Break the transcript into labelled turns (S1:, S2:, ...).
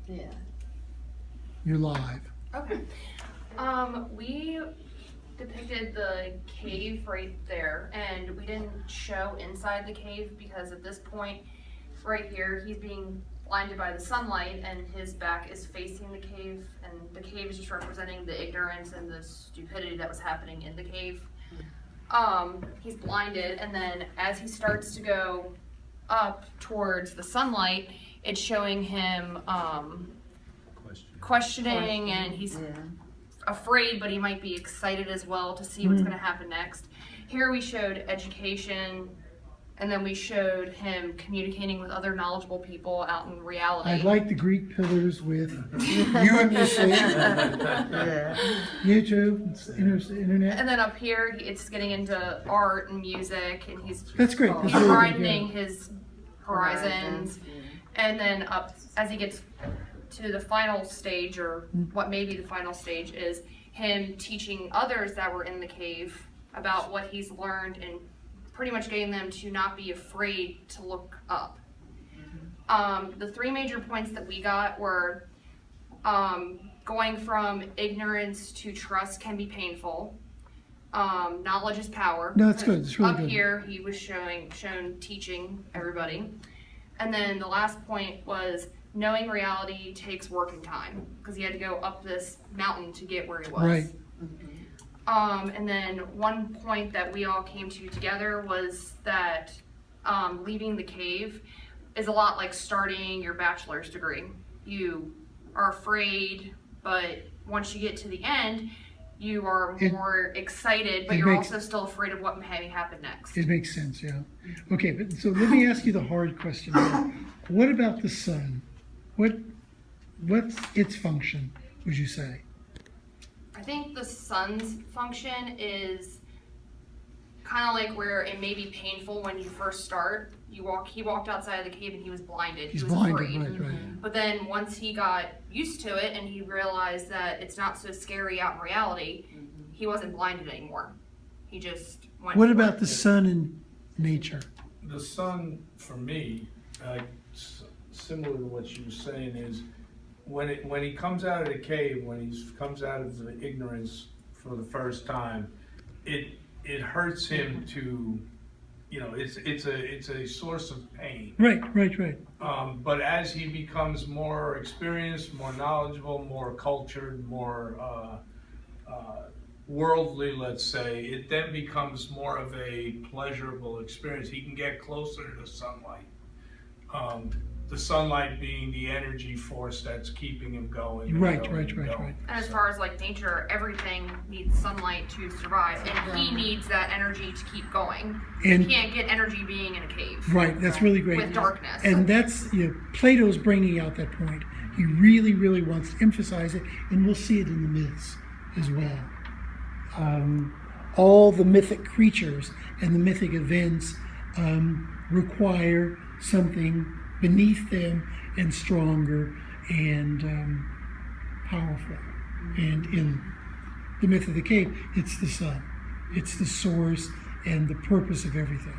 S1: Yeah.
S2: You're live.
S3: Okay. We depicted the cave right there, and we didn't show inside the cave because at this point, right here, he's being blinded by the sunlight, and his back is facing the cave, and the cave is just representing the ignorance and the stupidity that was happening in the cave. He's blinded, and then as he starts to go up towards the sunlight, it's showing him questioning, and he's afraid, but he might be excited as well to see what's going to happen next. Here we showed education, and then we showed him communicating with other knowledgeable people out in reality.
S2: I like the Greek pillars with you and me saying YouTube, internet.
S3: And then up here, it's getting into art and music, and
S2: That's great.
S3: He's
S2: That's really
S3: broadening
S2: good,
S3: his horizons. And then up, as he gets to the final stage, or what may be the final stage, is him teaching others that were in the cave about what he's learned and pretty much getting them to not be afraid to look up. The three major points that we got were going from ignorance to trust can be painful. Knowledge is power.
S2: No, that's good. It's really
S3: up
S2: good.
S3: Here, he was shown teaching everybody. And then the last point was knowing reality takes work and time, because he had to go up this mountain to get where he was.
S2: Right.
S3: And then one point that we all came to together was that leaving the cave is a lot like starting your bachelor's degree. You are afraid, but once you get to the end, you are more excited, but you're also still afraid of what may happen next.
S2: It makes sense, yeah. Okay, but so let me ask you the hard question now. What about the sun? What's its function, would you say?
S3: I think the sun's function is kind of like where it may be painful when you first start. He walked outside of the cave and he was blinded.
S2: He's
S3: he was
S2: blinded,
S3: afraid.
S2: right.
S3: But then once he got used to it and he realized that it's not so scary out in reality, he wasn't blinded anymore. He just went.
S2: What about the sun in nature?
S4: The sun, for me, similar to what you were saying, is when he comes out of the cave, when he comes out of the ignorance for the first time, it hurts him to, it's a source of pain.
S2: Right.
S4: But as he becomes more experienced, more knowledgeable, more cultured, more worldly, let's say, it then becomes more of a pleasurable experience. He can get closer to the sunlight. The sunlight being the energy force that's keeping him going.
S2: Right.
S3: And as far as like nature, everything needs sunlight to survive, and he needs that energy to keep going.
S2: And
S3: he can't get energy being in a cave.
S2: Right, that's really great.
S3: With darkness.
S2: And that's, Plato's bringing out that point. He really, really wants to emphasize it, and we'll see it in the myths as well. All the mythic creatures and the mythic events require something beneath them and stronger and powerful. And in the myth of the cave, it's the sun. It's the source and the purpose of everything.